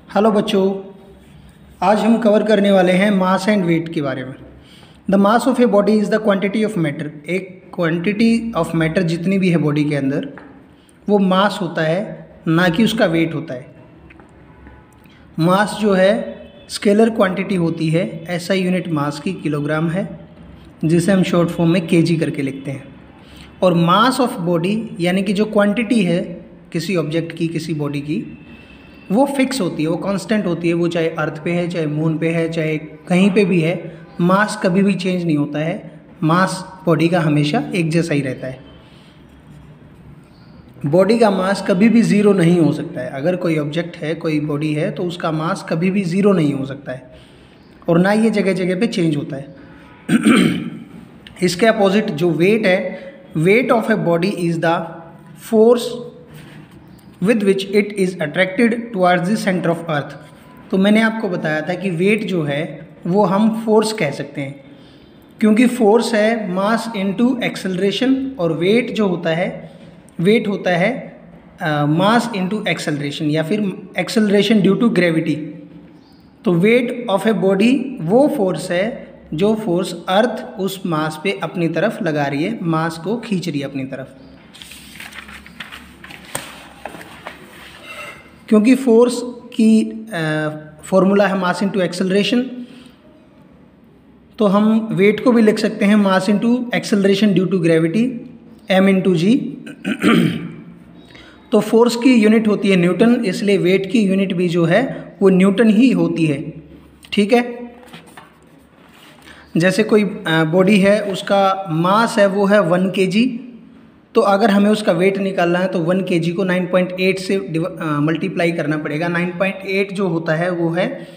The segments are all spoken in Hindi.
हेलो बच्चों, आज हम कवर करने वाले हैं मास एंड वेट के बारे में। The mass of a body is the quantity of matter. एक क्वांटिटी ऑफ मैटर जितनी भी है बॉडी के अंदर वो मास होता है, ना कि उसका वेट होता है। मास जो है स्केलर क्वांटिटी होती है, SI यूनिट मास की किलोग्राम है, जिसे हम शॉर्ट फॉर्म में kg करके लिखते हैं। और मास ऑफ बॉडी यानी कि जो क्वांटिटी है किसी ऑब्जेक्ट की, किसी बॉडी की, वो फिक्स होती है, वो कांस्टेंट होती है। वो चाहे अर्थ पे है, चाहे मून पे है, चाहे कहीं पे भी है, मास कभी भी चेंज नहीं होता है। मास बॉडी का हमेशा एक जैसा ही रहता है। बॉडी का मास कभी भी ज़ीरो नहीं हो सकता है। अगर कोई ऑब्जेक्ट है, कोई बॉडी है, तो उसका मास कभी भी ज़ीरो नहीं हो सकता है, और ना ये जगह जगह पे चेंज होता है। इसके अपोजिट जो वेट है, weight of a body is the force with which it is attracted towards the centre of अर्थ। तो मैंने आपको बताया था कि वेट जो है वो हम फोर्स कह सकते हैं, क्योंकि फोर्स है मास इनटू एक्सेलरेशन, और वेट जो होता है, वेट होता है मास इनटू एक्सेलरेशन या फिर एक्सेलरेशन ड्यू टू ग्रेविटी। तो वेट ऑफ ए बॉडी वो फोर्स है जो फोर्स अर्थ उस मास पे अपनी तरफ लगा रही है, मास को खींच रही है अपनी तरफ। क्योंकि फोर्स की फॉर्मूला है मास इनटू एक्सेलरेशन, तो हम वेट को भी लिख सकते हैं mass into acceleration due to gravity, m/g। तो फोर्स की यूनिट होती है न्यूटन, इसलिए वेट की यूनिट भी जो है वो न्यूटन ही होती है। ठीक है, जैसे कोई बॉडी है, उसका मास है वो है 1 kg, तो अगर हमें उसका वेट निकालना है तो 1 kg को 9.8 से मल्टीप्लाई करना पड़ेगा। 9.8 जो होता है वो है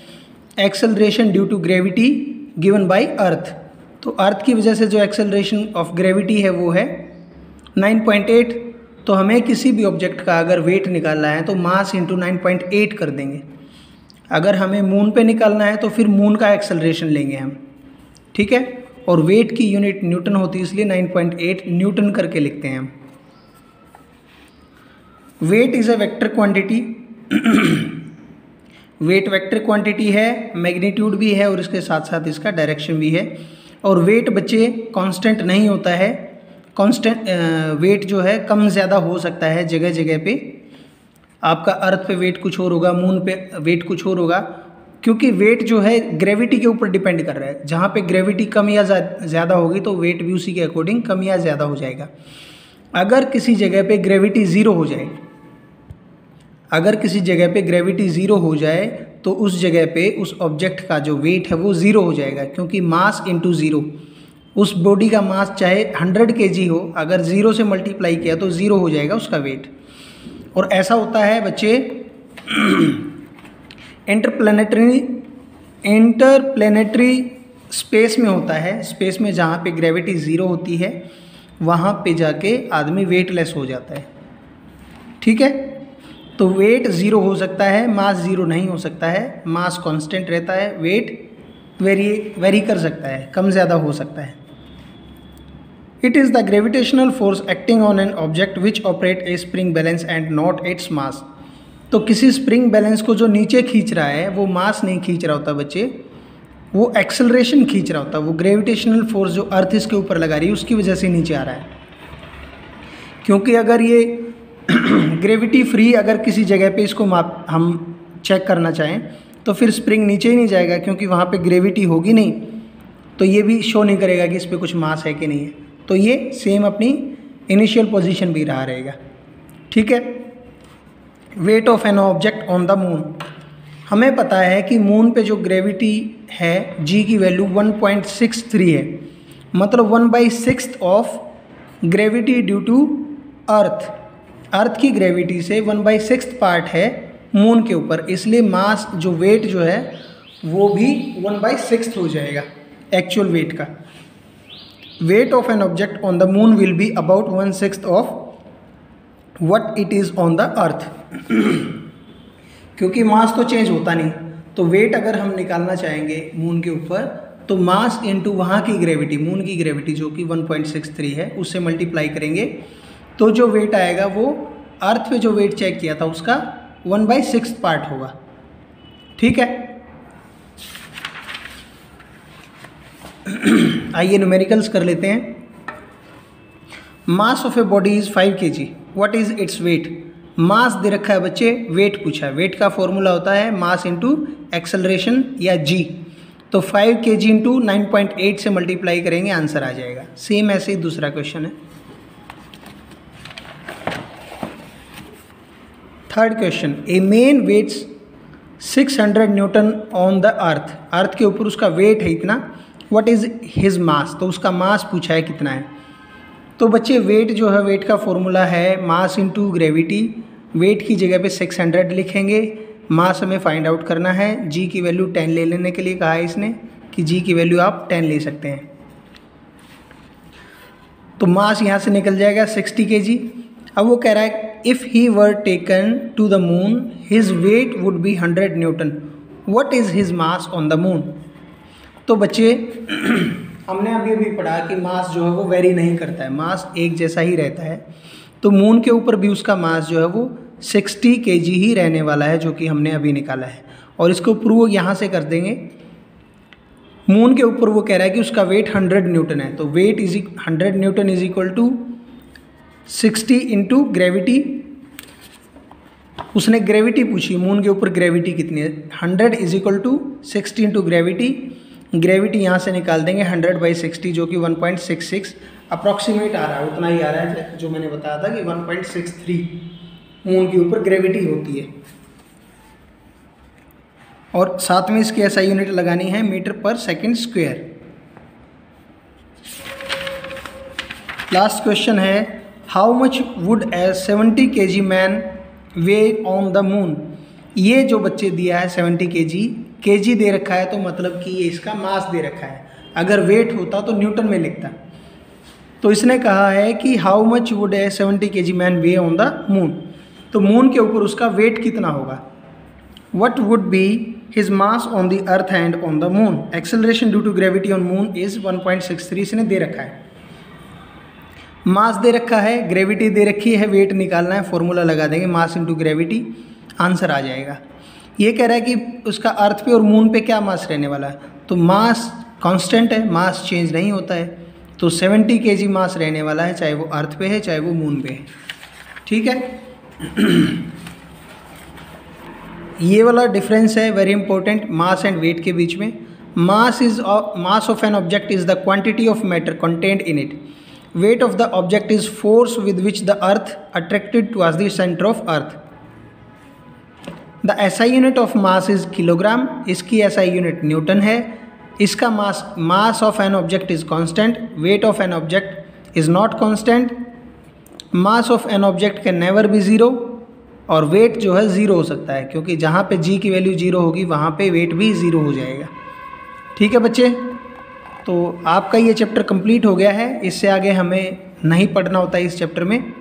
acceleration due to gravity given by earth. तो अर्थ की वजह से जो एक्सेलरेशन ऑफ ग्रेविटी है वो है 9.8। तो हमें किसी भी ऑब्जेक्ट का अगर वेट निकालना है तो मास इंटू 9.8 कर देंगे। अगर हमें मून पे निकालना है तो फिर मून का एक्सेलरेशन लेंगे हम। ठीक है, और वेट की यूनिट न्यूटन होती है, इसलिए 9.8 न्यूटन करके लिखते हैं हम। Weight is a vector quantity. Weight vector quantity है, मैग्नीट्यूड भी है और इसके साथ साथ इसका डायरेक्शन भी है। और वेट बच्चे कांस्टेंट नहीं होता है। कांस्टेंट वेट जो है कम ज़्यादा हो सकता है जगह जगह पे। आपका अर्थ पे वेट कुछ और होगा, मून पे वेट कुछ और होगा, क्योंकि वेट जो है ग्रेविटी के ऊपर डिपेंड कर रहा है। जहाँ पे ग्रेविटी कम या ज़्यादा होगी तो वेट भी उसी के अकॉर्डिंग कम या ज़्यादा हो जाएगा। अगर किसी जगह पे ग्रेविटी ज़ीरो हो जाए, अगर किसी जगह पे ग्रेविटी ज़ीरो हो जाए तो उस जगह पे उस ऑब्जेक्ट का जो वेट है वो ज़ीरो हो जाएगा, क्योंकि मास इंटू ज़ीरो। उस बॉडी का मास चाहे 100 kg हो, अगर ज़ीरो से मल्टीप्लाई किया तो ज़ीरो हो जाएगा उसका वेट। और ऐसा होता है बच्चे इंटरप्लेनेटरी स्पेस में होता है। स्पेस में जहाँ पे ग्रेविटी ज़ीरो होती है वहाँ पे जाके आदमी वेटलेस हो जाता है। ठीक है, तो वेट ज़ीरो हो सकता है, मास ज़ीरो नहीं हो सकता है। मास कांस्टेंट रहता है, वेट वेरी कर सकता है, कम ज़्यादा हो सकता है। It is the gravitational force acting on an object which operate A spring balance and not its mass. तो किसी स्प्रिंग बैलेंस को जो नीचे खींच रहा है वो मास नहीं खींच रहा होता बच्चे, वो एक्सेलरेशन खींच रहा होता है। वो ग्रेविटेशनल फोर्स जो अर्थ इसके ऊपर लगा रही है उसकी वजह से नीचे आ रहा है। क्योंकि अगर ये ग्रेविटी फ्री अगर किसी जगह पे इसको हम चेक करना चाहें तो फिर स्प्रिंग नीचे ही नहीं जाएगा, क्योंकि वहाँ पे ग्रेविटी होगी नहीं, तो ये भी शो नहीं करेगा कि इस पर कुछ मास है कि नहीं है। तो ये सेम अपनी इनिशियल पोजीशन भी रहा रहेगा। ठीक है, wait of an object on the moon. हमें पता है कि मून पे जो ग्रेविटी है g की वैल्यू 1.63 है, मतलब 1/6 of gravity due to earth. Earth की ग्रेविटी से 1/6 पार्ट है मून के ऊपर, इसलिए मास जो वेट जो है वो भी 1/6 हो जाएगा एक्चुअल वेट का। Wait of an object on the moon will be about 1/6 of what it is on the अर्थ। क्योंकि मास तो चेंज होता नहीं, तो वेट अगर हम निकालना चाहेंगे मून के ऊपर तो मास इंटू वहाँ की ग्रेविटी, मून की ग्रेविटी जो कि 1.63 है, उससे मल्टीप्लाई करेंगे तो जो वेट आएगा वो अर्थ पे जो वेट चेक किया था उसका 1/6 पार्ट होगा। ठीक है। आइए न्यूमेरिकल्स कर लेते हैं। Mass of a body is 5 kg, what is its weight. Mass दे रखा है बच्चे, वेट पूछा है। वेट का फॉर्मूला होता है मास इंटू एक्सेलरेशन या जी। तो 5 kg इंटू 9.8 से मल्टीप्लाई करेंगे, आंसर आ जाएगा। सेम ऐसे ही दूसरा क्वेश्चन है। Third question, a man weighs 600 newton on the earth. Earth के ऊपर उसका वेट है इतना, व्हाट इज हिज मास। तो उसका मास पूछा है कितना है। तो बच्चे वेट जो है, वेट का फॉर्मूला है मास इंटू ग्रेविटी। वेट की जगह पे 600 लिखेंगे, मास हमें फाइंड आउट करना है। जी की वैल्यू 10 ले लेने के लिए कहा है इसने कि जी की वैल्यू आप 10 ले सकते हैं। तो मास यहाँ से निकल जाएगा 60 kg। अब वो कह रहा है if he were taken to the moon his weight would be 100 newton, what is his mass on the moon. तो बच्चे हमने अभी पढ़ा कि मास जो है वो वेरी नहीं करता है, मास एक जैसा ही रहता है। तो मून के ऊपर भी उसका मास जो है वो 60 kg ही रहने वाला है, जो कि हमने अभी निकाला है। और इसको प्रूव यहाँ से कर देंगे। मून के ऊपर वो कह रहा है कि उसका वेट 100 न्यूटन है, तो weight 100 newton is equal to 60 into gravity. उसने ग्रेविटी पूछी, मून के ऊपर ग्रेविटी कितनी है। 100 is equal to 60 into gravity. Gravity यहाँ से निकाल देंगे 100/60 जो कि 1.66 अप्रॉक्सीमेट आ रहा है, उतना ही आ रहा है जो मैंने बताया था कि 1.63 मून के ऊपर ग्रेविटी होती है। और साथ में इसकी SI यूनिट लगानी है मीटर पर सेकंड स्क्वायर। लास्ट क्वेश्चन है, how much would a 70 kg man weigh on the moon. ये जो बच्चे दिया है 70 kg दे रखा है, तो मतलब कि ये इसका मास दे रखा है। अगर वेट होता तो न्यूटन में लिखता। तो इसने कहा है कि how much would a 70 kg man weigh on the moon. तो मून के ऊपर उसका वेट कितना होगा। What would be his mass on the earth and on the moon. Acceleration due to gravity on moon is 1.63 इसने दे रखा है। मास दे रखा है, ग्रेविटी दे रखी है, वेट निकालना है, फॉर्मूला लगा देंगे मास इंटू ग्रेविटी, आंसर आ जाएगा। ये कह रहा है कि उसका अर्थ पे और मून पे क्या मास रहने वाला है। तो मास कांस्टेंट है, मास चेंज नहीं होता है। तो 70 kg मास रहने वाला है, चाहे वो अर्थ पे है चाहे वो मून पे है। ठीक है। ये वाला डिफरेंस है very important mass and weight के बीच में। Mass of an object is the quantity of matter content in it. Weight of the object is force with which the earth attracted towards the centre of earth. The SI unit of mass is kilogram. इसकी SI यूनिट न्यूटन है। इसका mass of an object is constant. Weight of an object is not constant. Mass of an object can never be zero. और वेट जो है ज़ीरो हो सकता है, क्योंकि जहाँ पे जी की वैल्यू ज़ीरो होगी वहाँ पे वेट भी ज़ीरो हो जाएगा। ठीक है बच्चे, तो आपका ये चैप्टर कंप्लीट हो गया है। इससे आगे हमें नहीं पढ़ना होता है इस चैप्टर में,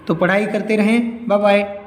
तो पढ़ाई करते रहें। Bye bye.